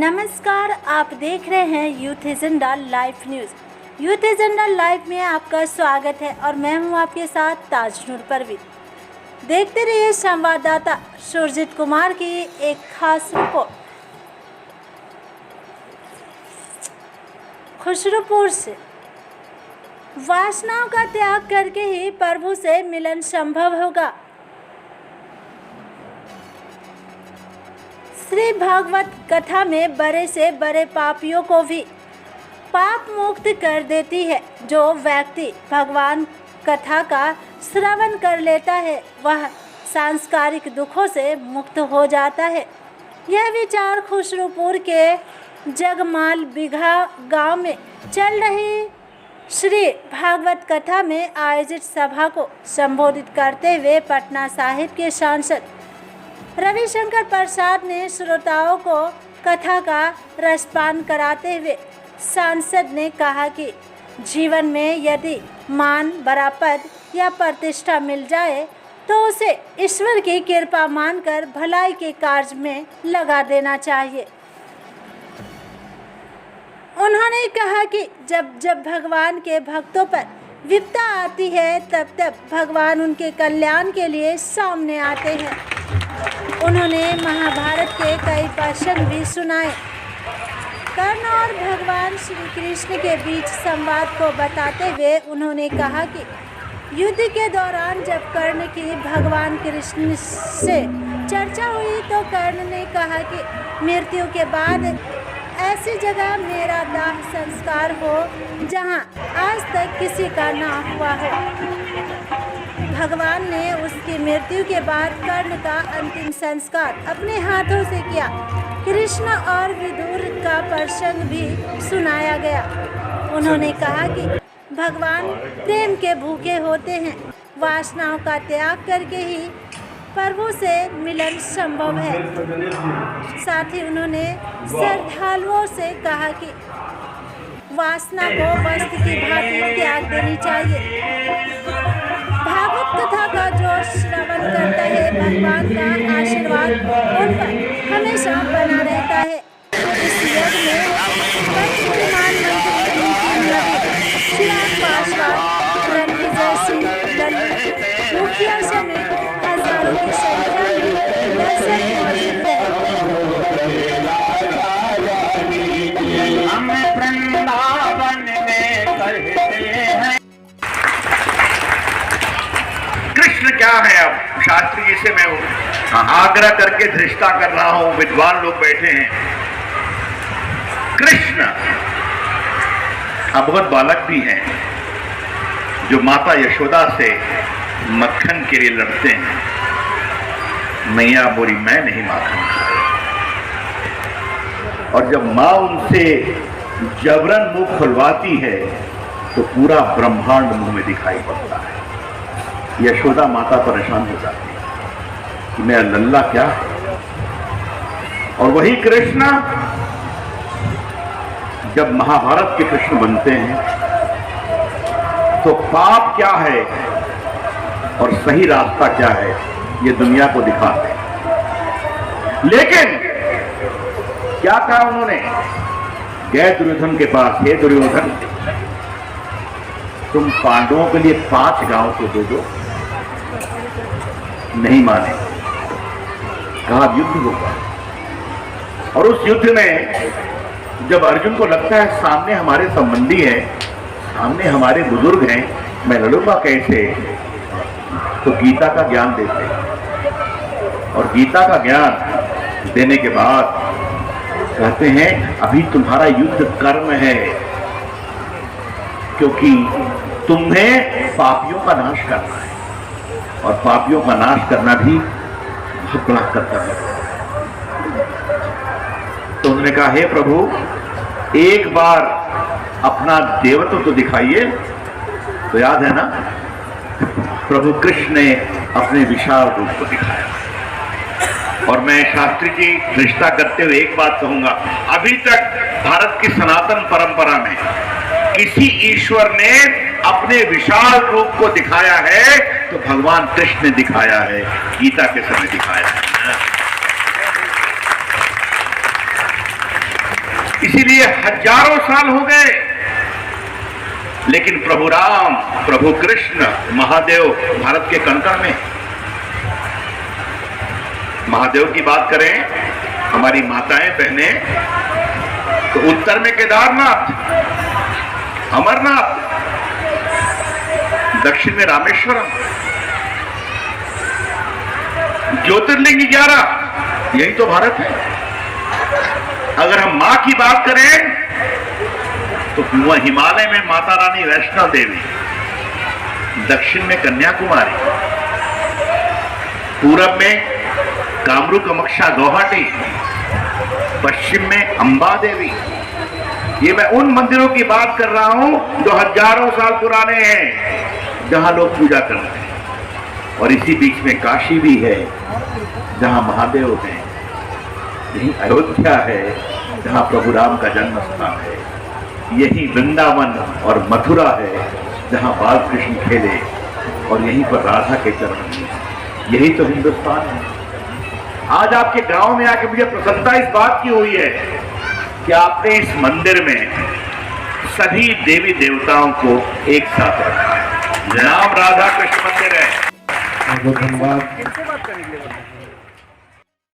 नमस्कार, आप देख रहे हैं youth agenda live news. Youth agenda live में आपका स्वागत है और मैं हूं आपके साथ ताजनूर परवीन। देखते रहिए संवाददाता सुरजीत कुमार की एक खास रिपोर्ट। खुशरूपुर से वासनाओं का त्याग करके ही प्रभु से मिलन संभव होगा। श्री भागवत कथा में बड़े से बड़े पापियों को भी पाप मुक्त कर देती है। जो व्यक्ति भगवान कथा का श्रवण कर लेता है वह सांसारिक दुखों से मुक्त हो जाता है। यह विचार खुशरूपुर के जगमाल बिघा गांव में चल रही श्री भागवत कथा में आयोजित सभा को संबोधित करते हुए पटना साहिब के सांसद रविशंकर प्रसाद ने श्रोताओं को कथा का रसपान कराते हुए सांसद ने कहा कि जीवन में यदि मान, बड़ा पद या प्रतिष्ठा मिल जाए तो उसे ईश्वर की कृपा मानकर भलाई के कार्य में लगा देना चाहिए। उन्होंने कहा कि जब जब भगवान के भक्तों पर विपदा आती है तब तब भगवान उनके कल्याण के लिए सामने आते हैं। उन्होंने महाभारत के कई प्रसंग भी सुनाए। कर्ण और भगवान श्री कृष्ण के बीच संवाद को बताते हुए उन्होंने कहा कि युद्ध के दौरान जब कर्ण की भगवान कृष्ण से चर्चा हुई तो कर्ण ने कहा कि मृत्यु के बाद ऐसी जगह मेरा दाह संस्कार हो जहां आज तक किसी का ना हुआ हो। भगवान ने उसकी मृत्यु के बाद कर्ण का अंतिम संस्कार अपने हाथों से किया। कृष्ण और विदुर का प्रसंग भी सुनाया गया। उन्होंने कहा कि भगवान प्रेम के भूखे होते हैं। वासनाओं का त्याग करके ही प्रभु से मिलन संभव है। साथ ही उन्होंने श्रद्धालुओं से कहा कि वासना को वस्त्र की भांति त्याग देनी चाहिए। भागवत कथा का जो श्रवण करता है भगवान का आशीर्वाद उन पर हमेशा बना रहता है। इस यज्ञ में श्रीमान मंत्री चिराग पासवान, रणविजय सिंह लल्लू, मुखिया समेत हजारों की संख्या में दर्शक मौजूद रहे। कृष्ण क्या है? अब शास्त्री जी से मैं आग्रह करके धृष्टा कर रहा हूं, विद्वान लोग बैठे हैं। कृष्ण अबोध बालक भी हैं जो माता यशोदा से मक्खन के लिए लड़ते हैं। मैया बोली मैं नहीं माखन खाए। और जब मां उनसे जबरन मुंह खुलवाती है तो पूरा ब्रह्मांड मुंह में दिखाई पड़ता है। यशोदा माता परेशान हो जाती है कि मेरा लल्ला क्या है। और वही कृष्ण जब महाभारत के कृष्ण बनते हैं तो पाप क्या है और सही रास्ता क्या है ये दुनिया को दिखाते हैं। लेकिन क्या कहा उन्होंने? गए दुर्योधन के पास, हे दुर्योधन तुम पांडवों के लिए 5 गांव को दे दो। नहीं माने, कहा युद्ध होगा। और उस युद्ध में जब अर्जुन को लगता है सामने हमारे संबंधी हैं, सामने हमारे बुजुर्ग हैं, मैं लड़ूंगा कैसे, तो गीता का ज्ञान देते हैं। और गीता का ज्ञान देने के बाद कहते हैं अभी तुम्हारा युद्ध कर्म है, क्योंकि तुम्हें पापियों का नाश करना है और पापियों का नाश करना भी बहुत बड़ा कर्तव्य है। तो उन्होंने कहा हे प्रभु एक बार अपना देवत्व तो दिखाइए। तो याद है ना, प्रभु कृष्ण ने अपने विशाल रूप को दिखाया। और मैं शास्त्री जी रिश्ता करते हुए एक बात कहूंगा, अभी तक भारत की सनातन परंपरा में किसी ईश्वर ने अपने विशाल रूप को दिखाया है तो भगवान कृष्ण ने दिखाया है, गीता के समय दिखाया है। इसीलिए हजारों साल हो गए, लेकिन प्रभु राम, प्रभु कृष्ण, महादेव भारत के कण-कण में। महादेव की बात करें, हमारी माताएं बहनें, तो उत्तर में केदारनाथ, अमरनाथ, दक्षिण में रामेश्वरम, ज्योतिर्लिंग 11, यही तो भारत है। अगर हम मां की बात करें तो वह हिमालय में माता रानी वैष्णो देवी, दक्षिण में कन्याकुमारी, पूरब में कामरू कामाख्या गुवाहाटी, पश्चिम में अंबा देवी। ये मैं उन मंदिरों की बात कर रहा हूं जो हजारों साल पुराने हैं, जहां लोग पूजा करते हैं। और इसी बीच में काशी भी है, जहां महादेव हैं। यही अयोध्या है, जहां प्रभु राम का जन्म स्थान है। यही वृंदावन और मथुरा है, जहां बाल कृष्ण खेले, और यहीं पर राधा के चरण हैं। यही तो हिंदुस्तान है। आज आपके गांव में आके मुझे प्रसन्नता इस बात की हुई है कि आपने इस मंदिर में सभी देवी देवताओं को एक साथ रखा है। नाम राधा कृष्ण मंदिर है। बहुत धन्यवाद।